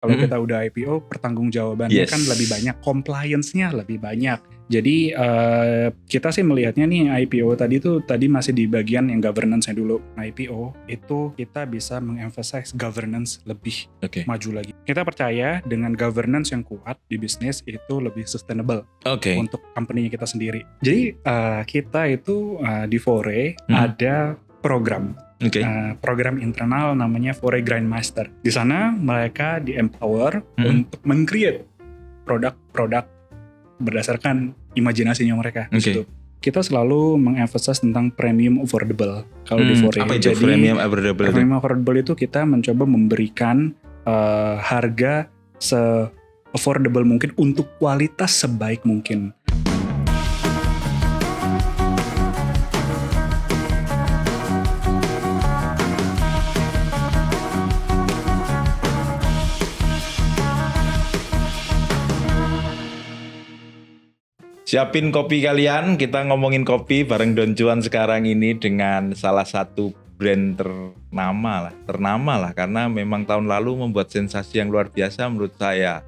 Kalau kita udah IPO, pertanggungjawabannya kan lebih banyak, compliance-nya lebih banyak. Jadi kita sih melihatnya nih IPO tadi masih di bagian yang governance-nya dulu. IPO itu kita bisa mengemphasize governance lebih maju lagi. Kita percaya dengan governance yang kuat di bisnis itu lebih sustainable untuk company kita sendiri. Jadi kita itu di Fore ada program. Program internal namanya Fore Grindmaster. Di sana mereka di-empower untuk meng-create produk-produk berdasarkan imajinasinya mereka. Gitu. Kita selalu mengemphasize tentang premium affordable kalau di Fore. Apa itu jadi premium affordable? Premium affordable itu kita mencoba memberikan harga se-affordable mungkin untuk kualitas sebaik mungkin. Siapin kopi kalian, kita ngomongin kopi bareng Don Juan sekarang ini dengan salah satu brand ternama lah karena memang tahun lalu membuat sensasi yang luar biasa menurut saya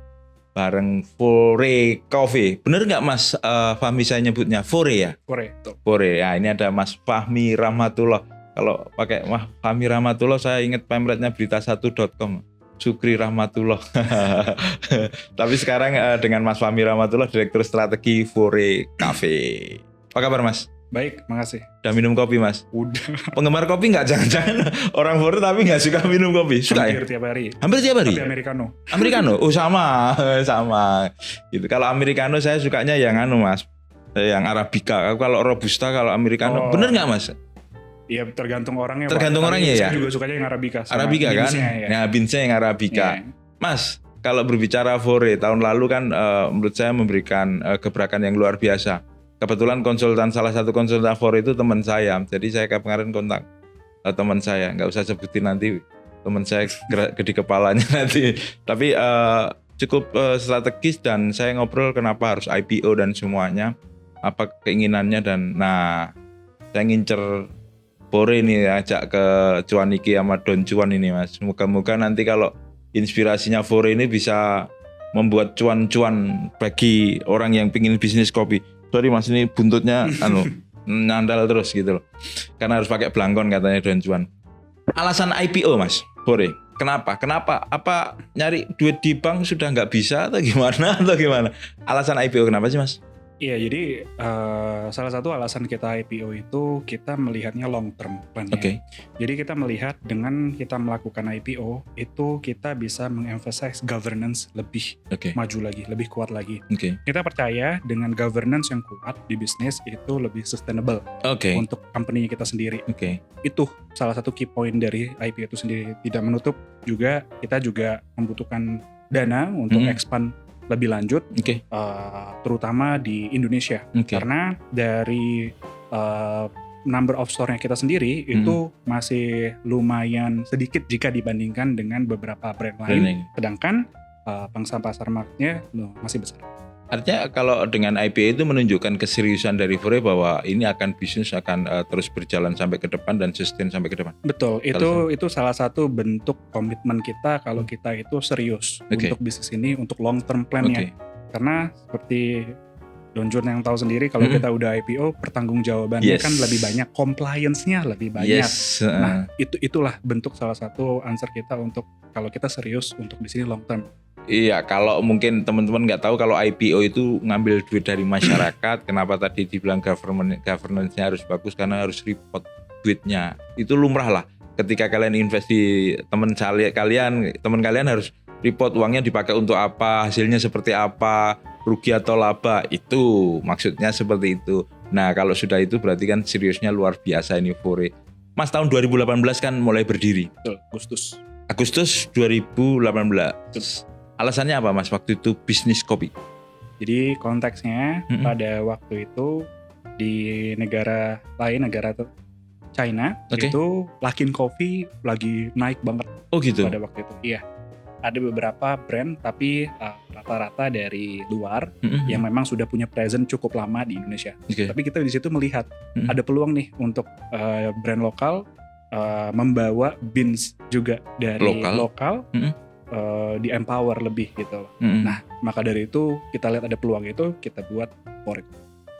bareng Fore Coffee. Bener nggak Mas Fahmi saya nyebutnya Fore ya? Fore. Ya, ini ada Mas Fahmi Rahmatullah. Kalau pakai Mas Fahmi Rahmatullah saya ingat pamretnya berita1.com. Sukri Rahmatullah. Tapi sekarang dengan Mas Fahmi Rahmatullah, Direktur Strategi Fore Cafe. Apa kabar Mas? Baik, makasih. Udah minum kopi Mas? Udah. Penggemar kopi nggak? Jangan-jangan orang Fore tapi nggak suka minum kopi? Suka Hampir tiap hari. Hampir tiap hari? Tapi Americano. Americano? Oh sama. Gitu. Kalau Americano saya sukanya yang Mas, yang Arabica. Kalau Robusta, kalau Americano, bener nggak Mas? Iya tergantung orangnya. Tergantung orangnya ya. Saya juga sukanya yang Arabica. Arabica kan? Ya beansnya yang Arabica. Mas, kalau berbicara Fore tahun lalu kan menurut saya memberikan gebrakan yang luar biasa. Kebetulan salah satu konsultan Fore itu teman saya. Jadi saya kemarin kontak teman saya. Nggak usah sebutin nanti teman saya gede kepalanya nanti. Tapi cukup strategis dan saya ngobrol kenapa harus IPO dan semuanya. Apa keinginannya dan saya ngincer Fore ini ajak ke Cuan Iki sama Don Juan ini Mas. Moga-moga nanti kalau inspirasinya Fore ini bisa membuat cuan-cuan bagi orang yang pingin bisnis kopi. Sorry Mas, ini buntutnya nandal terus gitu loh. Karena harus pakai belangkon katanya Don Juan. Alasan IPO Mas, Fore. Kenapa? Apa nyari duit di bank sudah nggak bisa atau gimana? Alasan IPO kenapa sih Mas? Iya, jadi salah satu alasan kita IPO itu kita melihatnya long term plan-nya. Jadi kita melihat dengan kita melakukan IPO itu kita bisa mengemphasize governance lebih maju lagi, lebih kuat lagi. Kita percaya dengan governance yang kuat di bisnis itu lebih sustainable untuk company kita sendiri. Itu salah satu key point dari IPO itu sendiri. Tidak menutup juga kita juga membutuhkan dana untuk expand lebih lanjut, terutama di Indonesia, karena dari number of store-nya kita sendiri itu masih lumayan sedikit jika dibandingkan dengan beberapa brand lain, sedangkan pangsa pasar marketnya masih besar. Artinya kalau dengan IPO itu menunjukkan keseriusan dari Fore bahwa ini bisnis akan terus berjalan sampai ke depan dan sustain sampai ke depan. Betul, itu salah satu bentuk komitmen kita kalau kita itu serius untuk bisnis ini, untuk long term plan-nya. Karena seperti Don Juan yang tahu sendiri kalau kita udah IPO, pertanggungjawabannya kan lebih banyak, compliance-nya lebih banyak. Nah, itulah bentuk salah satu answer kita untuk kalau kita serius untuk di sini long term. Iya, kalau mungkin teman-teman nggak tahu kalau IPO itu ngambil duit dari masyarakat, kenapa tadi dibilang governance-nya harus bagus karena harus report duitnya. Itu lumrah lah. Ketika kalian invest di teman kalian harus report uangnya dipakai untuk apa, hasilnya seperti apa, rugi atau laba. Itu maksudnya seperti itu. Nah, kalau sudah itu berarti kan seriusnya luar biasa ini Fore. Mas, tahun 2018 kan mulai berdiri. Betul, Agustus 2018. Alasannya apa Mas waktu itu bisnis kopi? Jadi konteksnya pada waktu itu di negara lain, negara China, itu Luckin Coffee lagi naik banget. Oh gitu? Pada waktu itu, iya. Ada beberapa brand tapi rata-rata dari luar yang memang sudah punya presence cukup lama di Indonesia. Tapi kita di situ melihat ada peluang nih untuk brand lokal membawa beans juga dari lokal di empower lebih gitu. Nah, maka dari itu kita lihat ada peluang itu, kita buat Fore.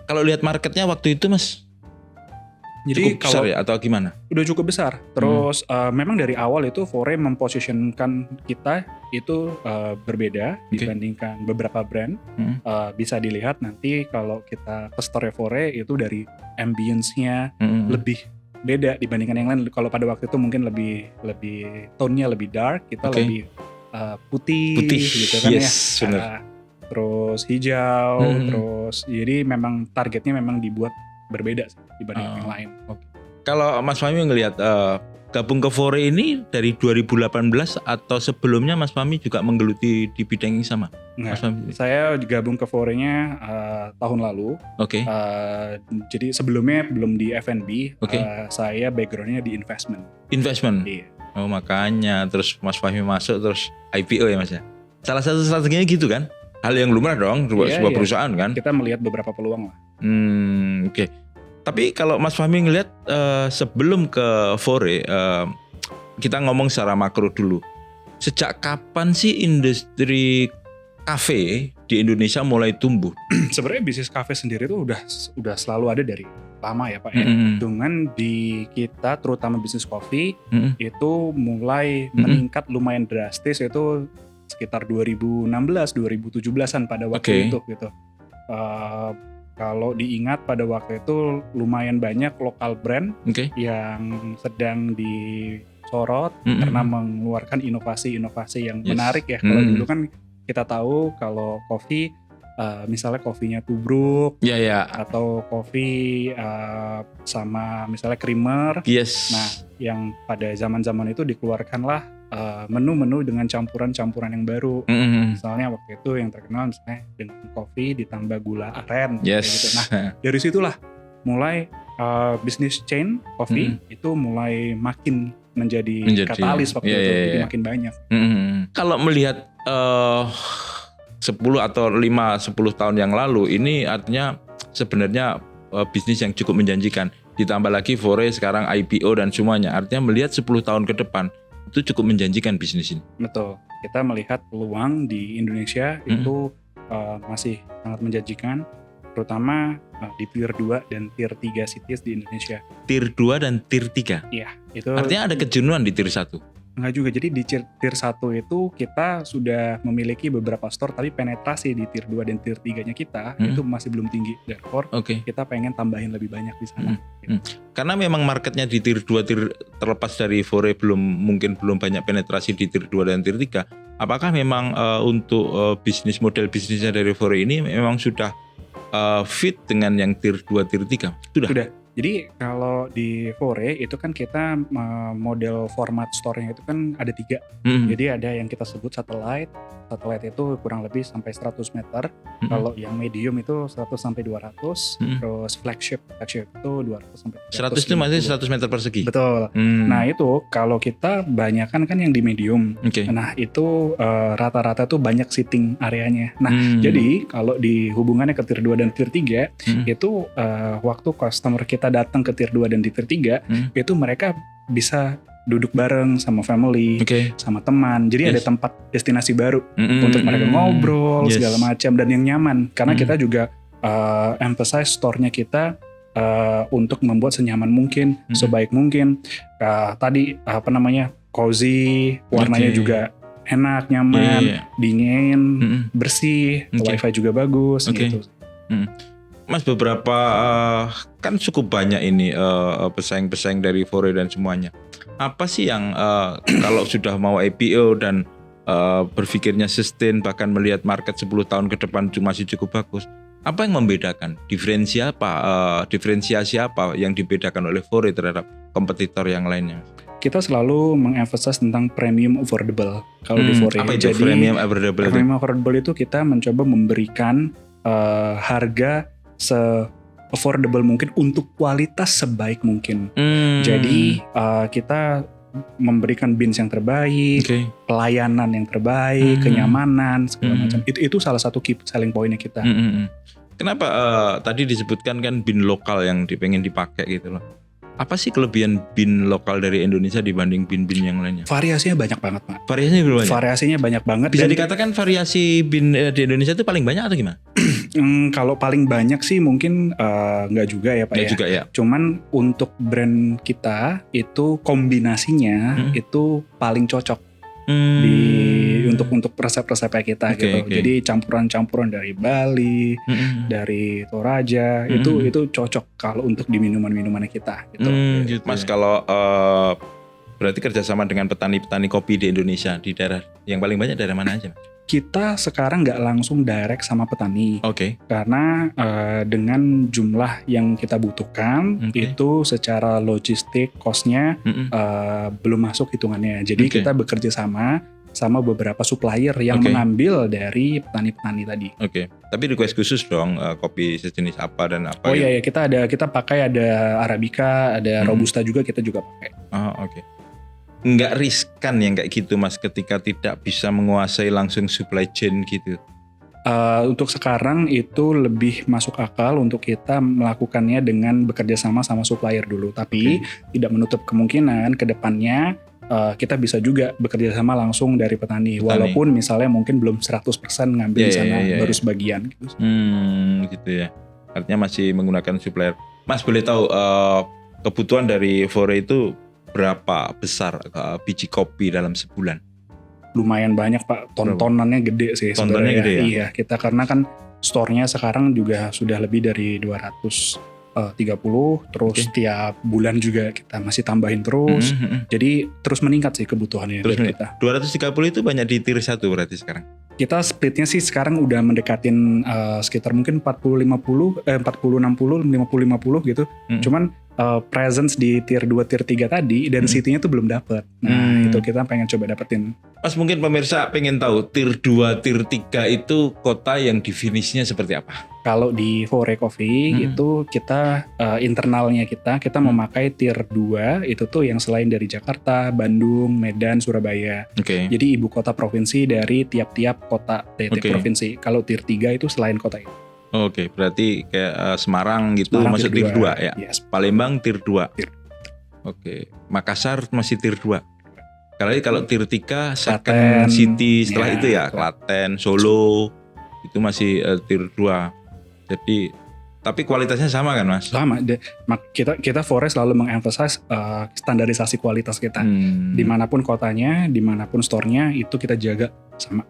Kalau lihat marketnya waktu itu Mas, jadi cukup besar ya atau gimana? Udah cukup besar. Terus memang dari awal itu Fore memposisikan kita itu berbeda dibandingkan beberapa brand. Bisa dilihat nanti kalau kita ke store Fore itu dari ambience-nya lebih beda dibandingkan yang lain. Kalau pada waktu itu mungkin lebih tone-nya lebih dark, kita lebih putih gitu kan yes, ya. Terus hijau, terus jadi memang targetnya memang dibuat berbeda dibanding yang lain. Kalau Mas Fahmi ngelihat gabung ke Fore ini dari 2018 atau sebelumnya Mas Fahmi juga menggeluti di bidang yang sama? Nggak, saya gabung ke Fore-nya tahun lalu. Jadi sebelumnya belum di F&B, saya background-nya di investment. Investment? Iya. Oh makanya terus Mas Fahmi masuk terus IPO ya Mas ya? Salah satu strateginya gitu kan? Hal yang lumrah dong, sebuah perusahaan kan? Kita melihat beberapa peluang lah. Oke. Tapi kalau Mas Fahmi ngelihat sebelum ke Fore, kita ngomong secara makro dulu. Sejak kapan sih industri kafe di Indonesia mulai tumbuh? Sebenarnya bisnis kafe sendiri itu udah selalu ada dari lama ya Pak ya. Dengan di kita terutama bisnis kopi itu mulai meningkat lumayan drastis itu sekitar 2016-2017an pada waktu itu gitu. Kalau diingat pada waktu itu lumayan banyak lokal brand yang sedang disorot karena mengeluarkan inovasi-inovasi yang menarik ya. Kalau dulu kan kita tahu kalau kopi misalnya kopinya tubruk atau kopi sama misalnya creamer. Nah, yang pada zaman-zaman itu dikeluarkanlah menu-menu dengan campuran-campuran yang baru. Misalnya waktu itu yang terkenal misalnya dengan kopi ditambah gula aren kayak gitu. Nah, dari situlah mulai bisnis chain kopi itu mulai makin menjadi katalis waktu itu, jadi makin banyak. Kalau melihat 10 atau 5-10 tahun yang lalu, ini artinya sebenarnya bisnis yang cukup menjanjikan. Ditambah lagi Fore sekarang IPO dan semuanya, artinya melihat 10 tahun ke depan itu cukup menjanjikan bisnis ini. Betul, kita melihat peluang di Indonesia itu masih sangat menjanjikan, terutama di Tier 2 dan Tier 3 cities di Indonesia. Tier 2 dan Tier 3? Iya. Itu artinya ada kejenuhan di Tier 1? Enggak juga, jadi di Tier 1 itu kita sudah memiliki beberapa store, tapi penetrasi di Tier 2 dan Tier 3-nya kita itu masih belum tinggi. Therefore kita pengen tambahin lebih banyak di sana. Karena memang marketnya di Tier 2, terlepas dari Fore mungkin belum banyak penetrasi di Tier 2 dan Tier 3. Apakah memang untuk model bisnisnya dari Fore ini memang sudah fit dengan yang Tier 2, Tier 3? Sudah. Jadi kalau di Fore itu kan kita model format store-nya itu kan ada 3. Jadi ada yang kita sebut satellite itu kurang lebih sampai 100 meter. Kalau yang medium itu 100 sampai 200. Terus flagship itu 200 sampai 300. 100 itu masih 100 meter persegi? Betul. Nah itu kalau kita banyakan kan yang di medium. Nah itu rata-rata tuh banyak seating areanya. Nah jadi kalau di hubungannya ke Tier 2 dan Tier 3 itu waktu customer kita datang ke Tier 2 dan di Tier 3 itu mereka bisa duduk bareng sama family, sama teman. Jadi ada tempat destinasi baru untuk mereka ngobrol segala macam dan yang nyaman. Karena kita juga emphasize store-nya kita untuk membuat senyaman mungkin, sebaik mungkin. Tadi cozy, warnanya juga enak, nyaman, dingin, bersih, wifi juga bagus gitu. Mas, beberapa kan cukup banyak ini pesaing-pesaing dari Fore dan semuanya. Apa sih yang kalau sudah mau IPO dan berpikirnya sustain, bahkan melihat market 10 tahun ke depan masih cukup bagus, apa yang membedakan? Diferensiasi apa yang dibedakan oleh Fore terhadap kompetitor yang lainnya? Kita selalu mengemphasize tentang premium affordable kalau di Fore. Apa itu premium affordable? Premium affordable itu kita mencoba memberikan harga se-affordable mungkin untuk kualitas sebaik mungkin. Jadi kita memberikan beans yang terbaik, pelayanan yang terbaik, kenyamanan segala macam. Itu salah satu key selling point-nya kita. Kenapa tadi disebutkan kan bin lokal yang pengen dipakai gitu loh? Apa sih kelebihan bin lokal dari Indonesia dibanding bin-bin yang lainnya? Variasinya banyak banget, Pak. Variasinya banyak banget. Bisa dikatakan variasi bin di Indonesia itu paling banyak atau gimana? Kalau paling banyak sih mungkin nggak juga ya Pak Nggak juga ya. Cuman untuk brand kita itu kombinasinya itu paling cocok untuk resep-resepnya kita gitu. Jadi campuran-campuran dari Bali, dari Toraja itu cocok kalau untuk di minuman-minuman kita gitu. Mas kalau berarti kerjasama dengan petani-petani kopi di Indonesia di daerah yang paling banyak daerah mana aja? Kita sekarang nggak langsung direct sama petani, karena dengan jumlah yang kita butuhkan itu secara logistik cost-nya belum masuk hitungannya. Jadi kita bekerja sama beberapa supplier yang mengambil dari petani-petani tadi. Tapi request khusus dong kopi sejenis apa dan apa? Oh iya, kita pakai ada Arabica, ada Robusta juga kita juga pakai. Nggak riskan yang kayak gitu Mas ketika tidak bisa menguasai langsung supply chain gitu? Untuk sekarang itu lebih masuk akal untuk kita melakukannya dengan bekerja sama supplier dulu. Tapi tidak menutup kemungkinan ke depannya kita bisa juga bekerja sama langsung dari petani. Walaupun misalnya mungkin belum 100% ngambil di sana, baru sebagian gitu. Gitu ya. Artinya masih menggunakan supplier. Mas boleh tahu kebutuhan dari Fore itu berapa besar biji kopi dalam sebulan? Lumayan banyak Pak, tontonannya gede sih sebenarnya. Tontonannya gede ya? Iya, kita karena kan store-nya sekarang juga sudah lebih dari 230, terus tiap bulan juga kita masih tambahin terus. Jadi terus meningkat sih kebutuhannya dari kita. 230 itu banyak di tier 1 berarti sekarang? Kita splitnya sih sekarang udah mendekatin sekitar mungkin 40-50, 40-60, 50-50 gitu. Cuman presence di tier 2, tier 3 tadi density-nya tuh belum dapet. Nah itu kita pengen coba dapetin. Mas mungkin pemirsa pengen tahu tier 2, tier 3 itu kota yang definisinya seperti apa? Kalau di Fore Coffee itu kita internalnya kita memakai tier 2 itu tuh yang selain dari Jakarta, Bandung, Medan, Surabaya. Jadi ibu kota provinsi dari tiap-tiap kota provinsi. Kalau tier 3 itu selain kota itu. Berarti kayak Semarang gitu masuk tier 2 ya? Yes. Palembang tier 2? Makassar masih tier 2? Kalau tier 3 second city setelah itu ya? Klaten, Solo itu masih tier 2. Jadi tapi kualitasnya sama kan Mas? Sama. Kita Fore selalu mengemphasize standarisasi kualitas kita. Dimanapun kotanya, dimanapun store-nya itu kita jaga sama.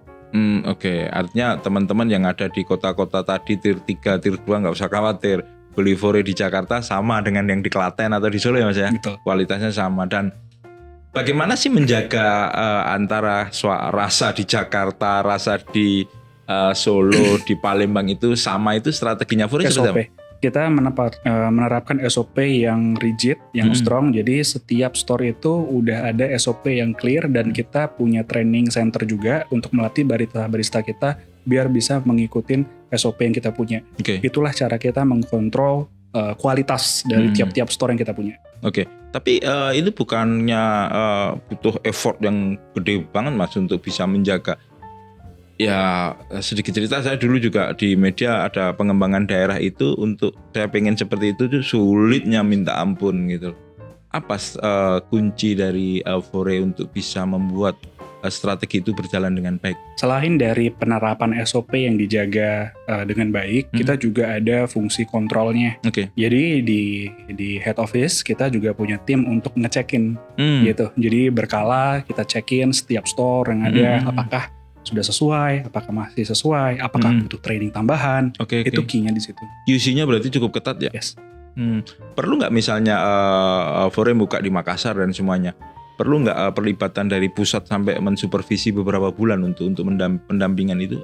Artinya teman-teman yang ada di kota-kota tadi tier 3, tier 2 nggak usah khawatir. Beli Fore di Jakarta sama dengan yang di Klaten atau di Solo ya Mas ya? Betul. Kualitasnya sama. Dan bagaimana sih menjaga antara rasa di Jakarta, rasa di Solo, di Palembang itu sama, itu strateginya Fore seperti apa? Kita menerapkan SOP yang rigid, yang strong. Jadi setiap store itu udah ada SOP yang clear dan kita punya training center juga untuk melatih barista kita biar bisa mengikutin SOP yang kita punya. Itulah cara kita mengkontrol kualitas dari tiap-tiap store yang kita punya. Tapi itu bukannya butuh effort yang gede banget Mas untuk bisa menjaga. Ya sedikit cerita, saya dulu juga di media ada pengembangan daerah itu, untuk saya pengen seperti itu tuh sulitnya minta ampun gitu. Apa kunci dari Fore untuk bisa membuat strategi itu berjalan dengan baik? Selain dari penerapan SOP yang dijaga dengan baik, kita juga ada fungsi kontrolnya. Jadi di head office kita juga punya tim untuk ngecekin gitu. Jadi berkala kita cekin setiap store yang ada apakah sudah sesuai, apakah masih sesuai, apakah butuh training tambahan. Itu key-nya di situ. QC-nya berarti cukup ketat ya? Yes. Perlu nggak misalnya Fore buka di Makassar dan semuanya, perlu nggak perlibatan dari pusat sampai mensupervisi beberapa bulan untuk pendampingan itu?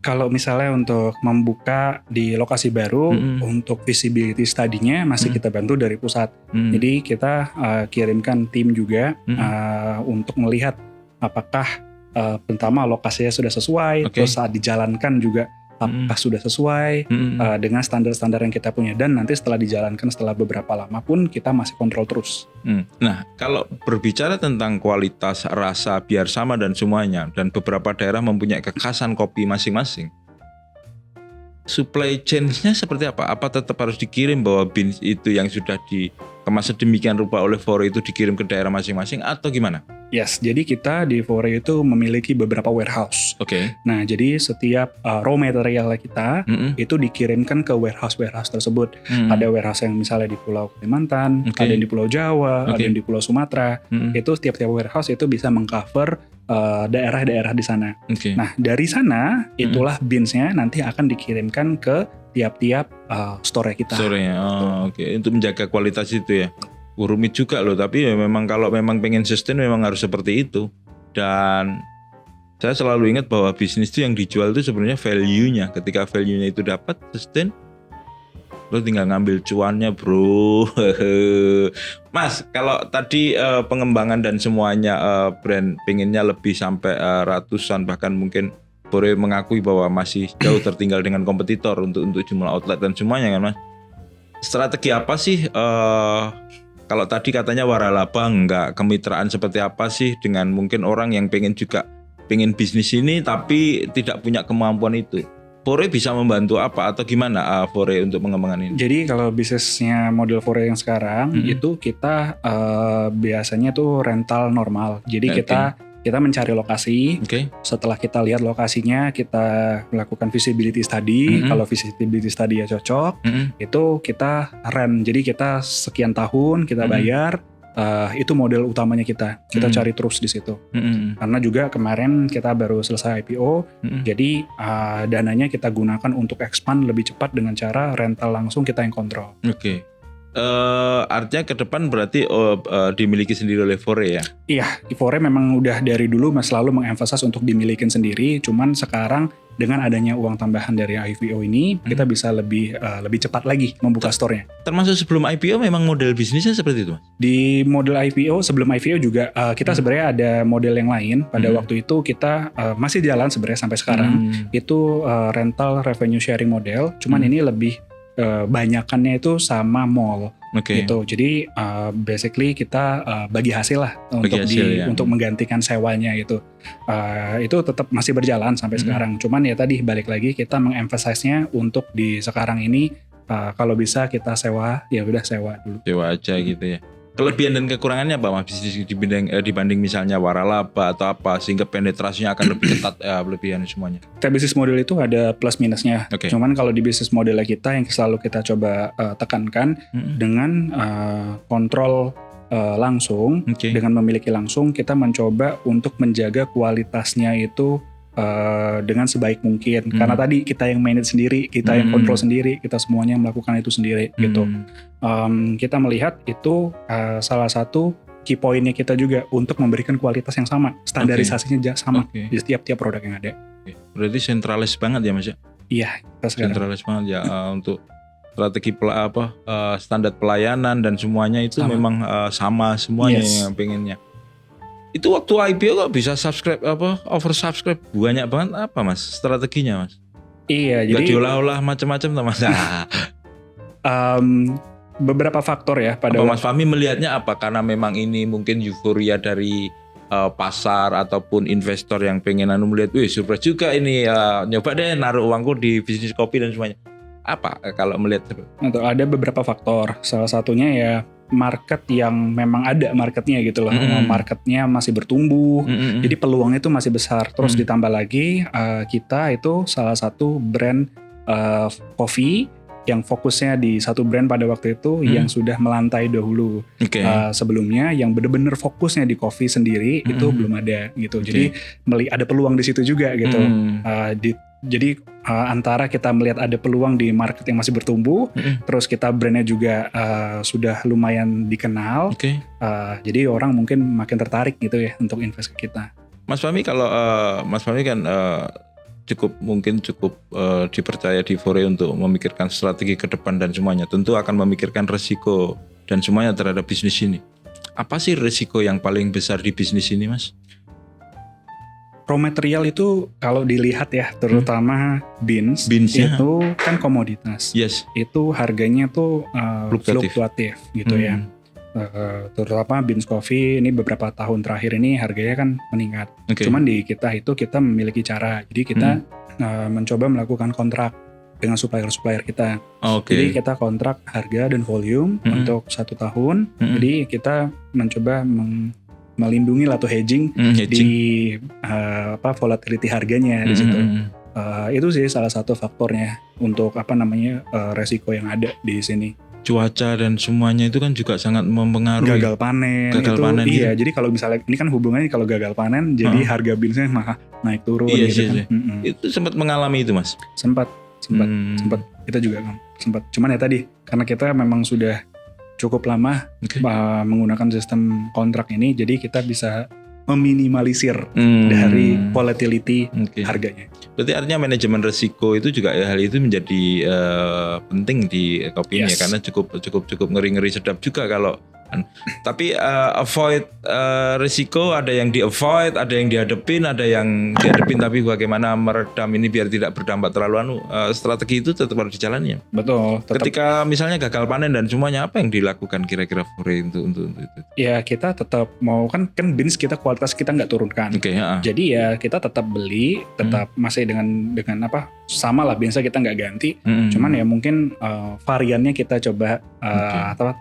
Kalau misalnya untuk membuka di lokasi baru, untuk visibility study-nya masih kita bantu dari pusat. Jadi kita kirimkan tim juga untuk melihat apakah pertama lokasinya sudah sesuai, terus saat dijalankan juga apakah sudah sesuai dengan standar-standar yang kita punya, dan nanti setelah dijalankan setelah beberapa lama pun kita masih kontrol terus. Nah kalau berbicara tentang kualitas, rasa biar sama dan semuanya, dan beberapa daerah mempunyai kekhasan kopi masing-masing, supply chain-nya seperti apa? Apa tetap harus dikirim bahwa beans itu yang sudah dikemas sedemikian rupa oleh Fore itu dikirim ke daerah masing-masing atau gimana? Yes, jadi kita di Fore itu memiliki beberapa warehouse. Oke. Nah, jadi setiap raw material kita itu dikirimkan ke warehouse tersebut. Ada warehouse yang misalnya di Pulau Kalimantan, ada yang di Pulau Jawa, ada yang di Pulau Sumatera. Itu tiap-tiap warehouse itu bisa mengcover daerah-daerah di sana. Nah, dari sana itulah beans-nya nanti akan dikirimkan ke tiap-tiap store kita. Store-nya, oke. Untuk menjaga kualitas itu ya. Rumit juga loh, tapi ya memang kalau memang pengen sustain memang harus seperti itu. Dan saya selalu ingat bahwa bisnis itu yang dijual itu sebenarnya value-nya. Ketika value-nya itu dapat sustain, lo tinggal ngambil cuannya bro. Mas, kalau tadi pengembangan dan semuanya brand pengennya lebih sampai ratusan, bahkan mungkin Fore mengakui bahwa masih jauh tertinggal dengan kompetitor untuk jumlah outlet dan semuanya kan Mas. Strategi apa sih kalau tadi katanya waralaba, enggak, kemitraan seperti apa sih dengan mungkin orang yang pengen bisnis ini tapi tidak punya kemampuan itu? Fore bisa membantu apa atau gimana Fore untuk pengembangan ini? Jadi kalau bisnisnya model Fore yang sekarang itu kita biasanya tuh rental normal. Jadi kita mencari lokasi. Setelah kita lihat lokasinya, kita melakukan feasibility study. Kalau feasibility study ya cocok, itu kita rent. Jadi kita sekian tahun kita bayar. Itu model utamanya kita cari terus di situ. Karena juga kemarin kita baru selesai IPO, jadi dananya kita gunakan untuk expand lebih cepat dengan cara rental langsung kita yang kontrol. Artinya ke depan berarti dimiliki sendiri oleh Fore ya? Iya, Fore memang udah dari dulu selalu mengemphasize untuk dimiliki sendiri. Cuman sekarang dengan adanya uang tambahan dari IPO ini, kita bisa lebih cepat lagi membuka store-nya. Termasuk sebelum IPO memang model bisnisnya seperti itu, Mas? Di model IPO, sebelum IPO juga kita sebenarnya ada model yang lain. Pada waktu itu kita masih jalan sebenarnya sampai sekarang. Itu rental revenue sharing model. Cuman ini lebih banyakannya itu sama mall gitu. Jadi basically kita bagi hasil lah untuk menggantikan sewanya gitu. Itu tetap masih berjalan sampai sekarang. Cuman ya tadi balik lagi kita mengemphasize-nya untuk di sekarang ini kalau bisa kita sewa, ya udah sewa dulu. Sewa aja gitu ya. Kelebihan dan kekurangannya apa Mas bisnis dibanding misalnya waralaba atau apa sehingga penetrasinya akan lebih ketat kelebihan semuanya? Kita bisnis model itu ada plus minusnya. Cuman kalau di bisnis modelnya kita yang selalu kita coba tekankan dengan kontrol langsung, dengan memiliki langsung kita mencoba untuk menjaga kualitasnya itu dengan sebaik mungkin. Karena tadi kita yang manage sendiri, kita yang kontrol sendiri, kita semuanya melakukan itu sendiri gitu. Kita melihat itu salah satu key point-nya kita juga untuk memberikan kualitas yang sama, standarisasinya sama di tiap-tiap produk yang ada. Berarti sentralis banget ya Mas ya? Iya, sentralis banget ya untuk strategi standar pelayanan dan semuanya itu memang sama semuanya yang pengennya. Itu waktu IPO kok bisa oversubscribe banyak banget apa Mas strateginya Mas? Iya, jadi diolah-olah macam-macam tuh Mas. Beberapa faktor ya pada Mas Fahmi melihatnya apa? Karena memang ini mungkin euforia dari pasar ataupun investor yang pengen melihat, wih surprise juga ini, nyoba deh naruh uangku di bisnis kopi dan semuanya. Apa kalau melihat? Ada beberapa faktor. Salah satunya ya market yang memang ada marketnya gitu loh. Marketnya masih bertumbuh, jadi peluangnya itu masih besar. Terus ditambah lagi kita itu salah satu brand kopi yang fokusnya di satu brand pada waktu itu yang sudah melantai dahulu. Sebelumnya yang benar-benar fokusnya di kopi sendiri itu belum ada gitu. Jadi ada peluang di situ juga gitu. Jadi antara kita melihat ada peluang di market yang masih bertumbuh, terus kita brandnya juga sudah lumayan dikenal, jadi orang mungkin makin tertarik gitu ya untuk invest ke kita. Mas Fahmi, kalau Mas Fahmi kan cukup dipercaya di Fore untuk memikirkan strategi ke depan dan semuanya, tentu akan memikirkan resiko dan semuanya terhadap bisnis ini. Apa sih resiko yang paling besar di bisnis ini Mas? Raw material itu kalau dilihat ya, terutama beans itu kan komoditas. Itu harganya tuh fluktuatif gitu ya. Terutama beans coffee ini beberapa tahun terakhir ini harganya kan meningkat. Cuman di kita memiliki cara. Jadi kita mencoba melakukan kontrak. dengan supplier kita. Oke. Jadi kita kontrak harga dan volume untuk 1 tahun. Jadi kita mencoba melindungi atau hedging di volatility harganya di situ. Itu sih salah satu faktornya untuk resiko yang ada di sini. Cuaca dan semuanya itu kan juga sangat mempengaruhi. Gagal panen iya gitu. Jadi kalau misalnya ini kan hubungannya kalau gagal panen jadi harga beansnya naik turun gitu kan. Itu sempat mengalami itu Mas? Sempat kita juga kan sempat, cuman ya tadi karena kita memang sudah cukup lama menggunakan sistem kontrak ini, jadi kita bisa meminimalisir dari volatility harganya. Berarti artinya manajemen risiko itu juga hal itu menjadi penting di kopi ya, karena cukup ngeri-ngeri sedap juga kalau. Tapi avoid risiko, ada yang di avoid, ada yang dihadepin, tapi bagaimana meredam ini biar tidak berdampak terlalu strategi itu tetap harus dijalani ya. Betul. Ketika misalnya gagal panen dan semuanya, apa yang dilakukan kira-kira Fore untuk itu? Ya kita tetap mau kan beans kita kualitas kita nggak turunkan. Jadi ya kita tetap beli, tetap masih dengan sama lah, biasa kita nggak ganti. Cuman ya mungkin variannya kita coba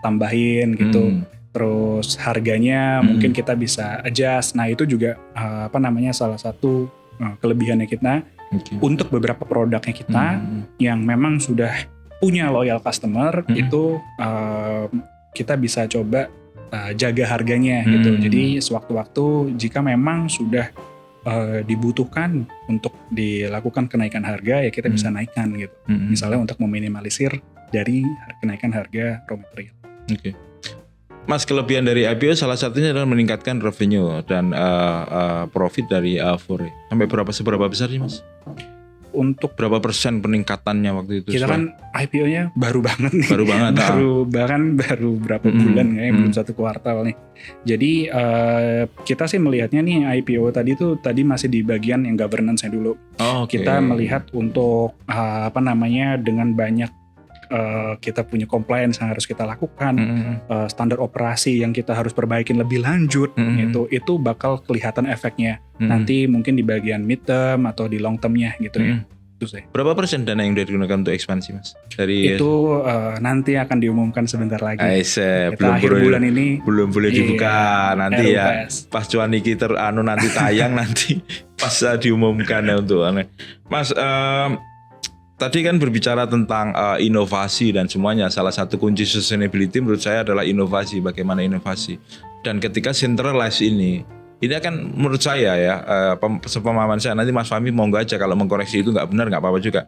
tambahin gitu. Terus harganya mungkin kita bisa adjust. Nah itu juga salah satu kelebihannya kita untuk beberapa produknya kita yang memang sudah punya loyal customer itu kita bisa coba jaga harganya gitu. Jadi sewaktu-waktu jika memang sudah dibutuhkan untuk dilakukan kenaikan harga ya kita bisa naikkan gitu. Misalnya untuk meminimalisir dari kenaikan harga raw material. Mas, kelebihan dari IPO salah satunya adalah meningkatkan revenue dan profit dari Fore. Sampai seberapa besar sih Mas? Untuk berapa persen peningkatannya waktu itu? Kita kan IPO-nya baru banget nih. Baru berapa bulan kayaknya, belum 1 kuartal nih. Jadi kita sih melihatnya nih IPO tadi masih di bagian yang governance-nya dulu. Kita melihat untuk dengan banyak kita punya compliance yang harus kita lakukan, standar operasi yang kita harus perbaikin lebih lanjut, itu bakal kelihatan efeknya nanti mungkin di bagian mid term atau di long termnya gitu ya. Itu sih. Berapa persen dana yang digunakan untuk ekspansi Mas? Itu nanti akan diumumkan sebentar lagi. Akhir bulan ini belum boleh dibuka nanti ya. Pas cuan iki nanti tayang nanti pas diumumkan ya untuk Mas. Tadi kan berbicara tentang inovasi dan semuanya. Salah satu kunci sustainability menurut saya adalah inovasi. Bagaimana inovasi? Dan ketika centralized ini akan menurut saya ya, sepemahaman saya, nanti Mas Fahmi monggo aja kalau mengkoreksi itu nggak benar nggak apa-apa juga.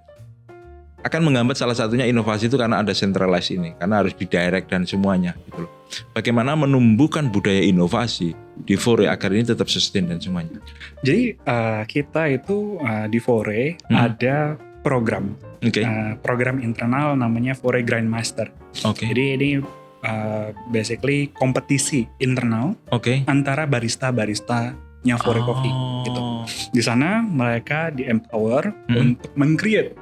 Akan menghambat salah satunya inovasi itu karena ada centralized ini, karena harus didirect dan semuanya gitu loh. Bagaimana menumbuhkan budaya inovasi di Fore agar ini tetap sustain dan semuanya? Jadi kita itu di Fore ada program internal namanya Fore Grindmaster. Jadi ini basically kompetisi internal antara barista-baristanya Fore Coffee gitu. Di sana mereka di empower untuk meng-create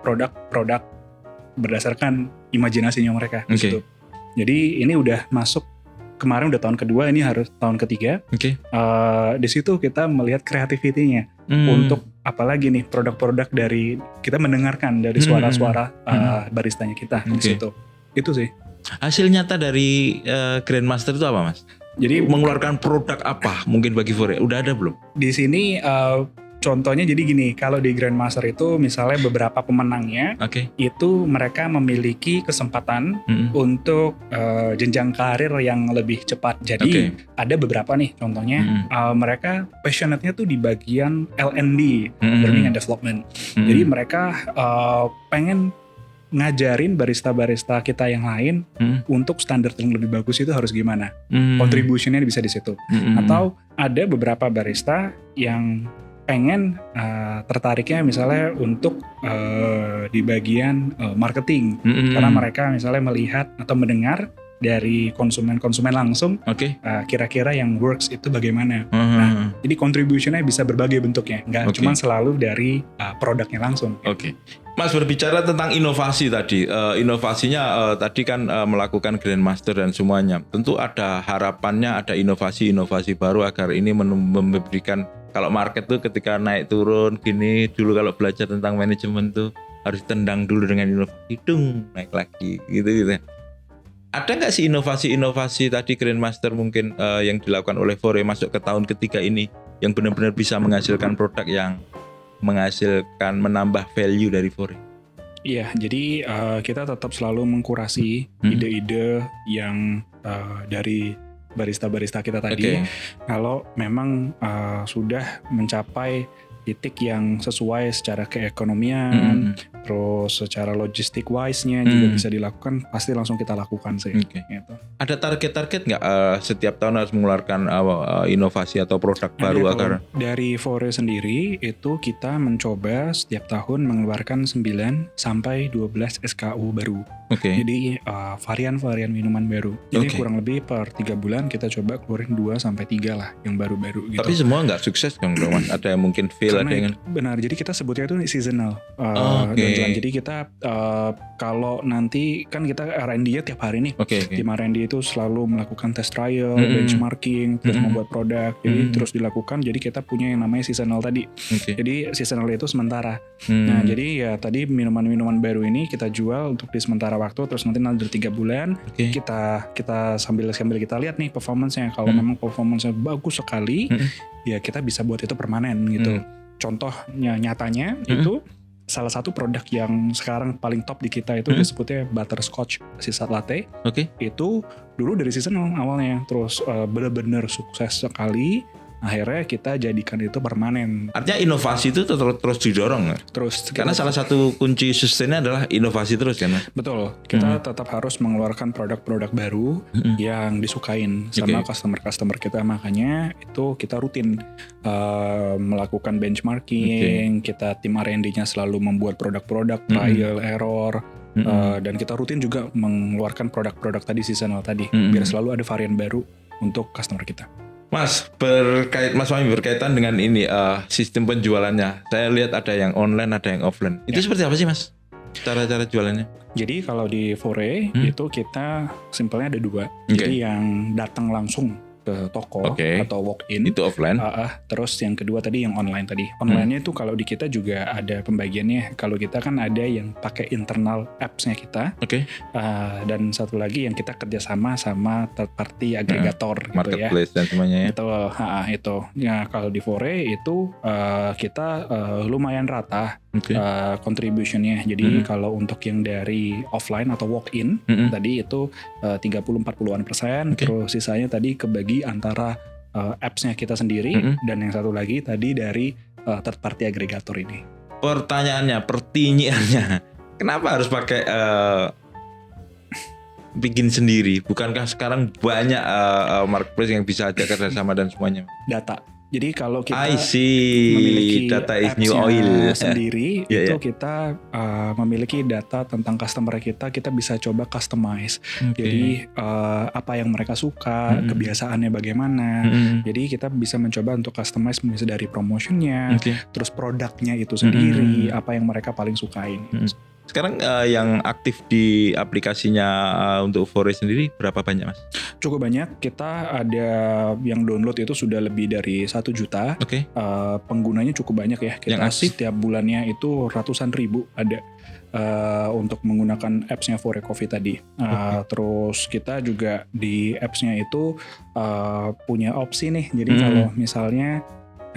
produk-produk berdasarkan imajinasinya mereka gitu. Jadi ini udah masuk, kemarin udah tahun kedua, ini harus tahun ketiga. Di situ kita melihat kreativitinya untuk apalagi nih produk-produk dari kita mendengarkan dari suara-suara baristanya kita di situ. Itu sih. Hasil nyata dari Grandmaster itu apa Mas? Jadi mengeluarkan produk apa mungkin bagi Fore? Udah ada belum? Di sini contohnya jadi gini, kalau di Grandmaster itu misalnya beberapa pemenangnya itu mereka memiliki kesempatan untuk jenjang karir yang lebih cepat. Jadi ada beberapa nih contohnya mereka passionate-nya tuh di bagian L&D, Learning and Development. Jadi mereka pengen ngajarin barista-barista kita yang lain untuk standar yang lebih bagus itu harus gimana. Contribution-nya bisa di situ. Atau ada beberapa barista yang pengen tertariknya misalnya untuk di bagian marketing, karena mereka misalnya melihat atau mendengar dari konsumen langsung kira-kira yang works itu bagaimana. Nah, jadi contribution-nya bisa berbagai bentuknya, nggak cuma selalu dari produknya langsung. Mas, berbicara tentang inovasi tadi, inovasinya tadi kan melakukan Grandmaster dan semuanya. Tentu ada harapannya, ada inovasi-inovasi baru agar ini memberikan, kalau market tuh ketika naik turun gini, dulu kalau belajar tentang manajemen tuh harus tendang dulu dengan inovasi, naik lagi gitu. Ada nggak sih inovasi-inovasi tadi Grandmaster mungkin yang dilakukan oleh Fore masuk ke tahun ketiga ini yang benar-benar bisa menghasilkan produk yang menghasilkan menambah value dari Fore? Iya, jadi kita tetap selalu mengkurasi ide-ide yang dari barista-barista kita tadi. Kalau memang sudah mencapai titik yang sesuai secara keekonomian, terus secara logistik wise-nya juga bisa dilakukan, pasti langsung kita lakukan sih. Gitu. Ada target-target nggak setiap tahun harus mengeluarkan inovasi atau produk baru agar? Dari Fore sendiri itu kita mencoba setiap tahun mengeluarkan 9 sampai 12 SKU baru. Jadi varian-varian minuman baru. Jadi kurang lebih per 3 bulan kita coba keluarin 2 sampai 3 lah yang baru-baru gitu. Tapi semua nggak sukses dong Mas. Ada yang mungkin fail, ada yang benar. Jadi kita sebutnya itu seasonal. Jadi kita kalau nanti kan kita R&D-nya tiap hari nih. Tim R&D itu selalu melakukan test trial, benchmarking, terus membuat produk. Jadi terus dilakukan. Jadi kita punya yang namanya seasonal tadi. Jadi seasonal itu sementara. Nah, jadi ya tadi minuman-minuman baru ini kita jual untuk di sementara waktu, terus nanti dari 3 bulan kita sambil kita lihat nih performance-nya. Kalau memang performance-nya bagus sekali, ya kita bisa buat itu permanen gitu. Contohnya nyatanya itu salah satu produk yang sekarang paling top di kita itu disebutnya butterscotch sisa latte. Itu dulu dari seasonal awalnya, terus benar-benar sukses sekali. Akhirnya kita jadikan itu permanen. Artinya inovasi itu terus didorong ya? Karena salah satu kunci sustainnya adalah inovasi terus kan? Betul. Kita tetap harus mengeluarkan produk-produk baru yang disukain sama customer-customer kita. Makanya itu kita rutin melakukan benchmarking. Kita tim R&D-nya selalu membuat produk-produk trial error. Dan kita rutin juga mengeluarkan produk-produk tadi seasonal tadi. Biar selalu ada varian baru untuk customer kita. Mas Fahmi berkaitan dengan ini sistem penjualannya. Saya lihat ada yang online, ada yang offline. Itu seperti apa sih Mas? Cara-cara jualannya? Jadi kalau di Fore itu kita simpelnya ada 2. Jadi yang datang langsung ke toko atau walk-in itu offline. Terus yang kedua tadi yang online tadi. Online-nya itu kalau di kita juga ada pembagiannya. Kalau kita kan ada yang pakai internal apps-nya kita. Dan satu lagi yang kita kerjasama sama third party agregator gitu marketplace dan semuanya ya. Itu. Ya kalau di Fore itu kita lumayan rata contribution-nya. Jadi kalau untuk yang dari offline atau walk-in tadi itu 30-40%. Terus sisanya tadi kebagi antara apps-nya kita sendiri dan yang satu lagi tadi dari third party agregator ini. Pertanyaannya, kenapa harus pakai bikin sendiri? Bukankah sekarang banyak marketplace yang bisa aja kerjasama dan semuanya? Data. Jadi kalau kita memiliki data is new oil sendiri, itu kita memiliki data tentang customer kita bisa coba customize. Jadi apa yang mereka suka, kebiasaannya bagaimana. Jadi kita bisa mencoba untuk customize misalnya dari promotionnya, terus produknya itu sendiri, apa yang mereka paling sukain. Sekarang yang aktif di aplikasinya untuk Fore sendiri berapa banyak Mas? Cukup banyak. Kita ada yang download itu sudah lebih dari 1 juta. Penggunanya cukup banyak ya. Kita yang aktif setiap bulannya itu ratusan ribu ada untuk menggunakan apps-nya Fore Coffee tadi. Terus kita juga di apps-nya itu punya opsi nih. Jadi kalau misalnya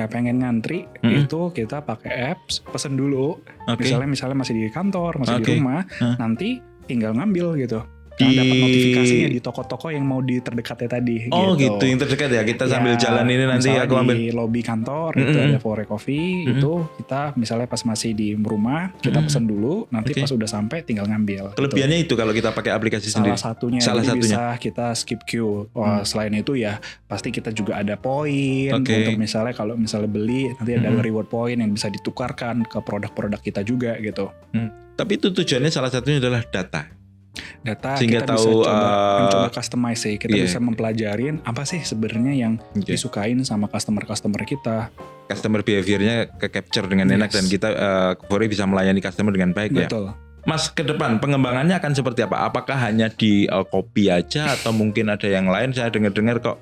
pengen ngantri itu kita pakai apps, pesen dulu. Misalnya masih di kantor, masih di rumah, nanti tinggal ngambil gitu. Dapat notifikasinya di toko-toko yang mau di terdekatnya tadi. Gitu, yang terdekat ya. Kita sambil jalan ini nanti aku ambil di lobby kantor itu ada Fore Coffee. Itu kita misalnya pas masih di rumah kita pesen dulu, nanti pas udah sampai tinggal ngambil. Kelebihannya itu kalau kita pakai aplikasi sendiri. Salah satunya bisa kita skip queue. Selain itu ya pasti kita juga ada poin untuk misalnya kalau misalnya beli nanti ada reward point yang bisa ditukarkan ke produk-produk kita juga gitu. Tapi itu tujuannya salah satunya adalah data sehingga kita tahu, bisa mencoba customize sih. Kita bisa mempelajarin apa sih sebenarnya yang disukain sama customer kita. Customer behaviornya ke capture dengan enak dan kita Fore bisa melayani customer dengan baik. Betul. Mas, ke depan pengembangannya akan seperti apa? Apakah hanya di kopi aja atau mungkin ada yang lain? Saya dengar-dengar kok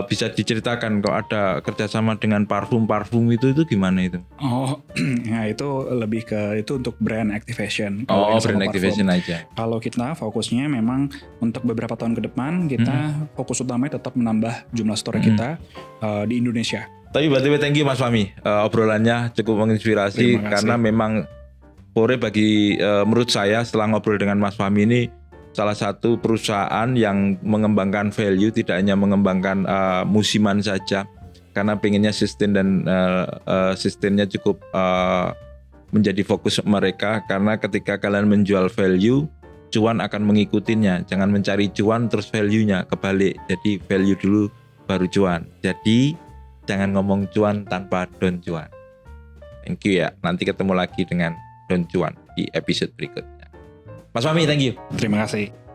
bisa diceritakan kok ada kerjasama dengan parfum itu gimana itu? Oh, ya itu lebih ke itu untuk brand activation. Brand activation aja. Kalau kita fokusnya memang untuk beberapa tahun ke depan kita fokus utamanya tetap menambah jumlah store kita di Indonesia. Tapi BTW thank you Mas Fahmi, obrolannya cukup menginspirasi karena memang Fore bagi menurut saya setelah ngobrol dengan Mas Fahmi ini salah satu perusahaan yang mengembangkan value, tidak hanya mengembangkan musiman saja, karena pengennya sustain dan sustainnya cukup menjadi fokus mereka. Karena ketika kalian menjual value, cuan akan mengikutinya. Jangan mencari cuan terus value-nya, kebalik. Jadi value dulu baru cuan. Jadi jangan ngomong cuan tanpa don cuan. Thank you ya. Nanti ketemu lagi dengan don cuan di episode berikutnya. Mas Fahmi, thank you. Terima kasih.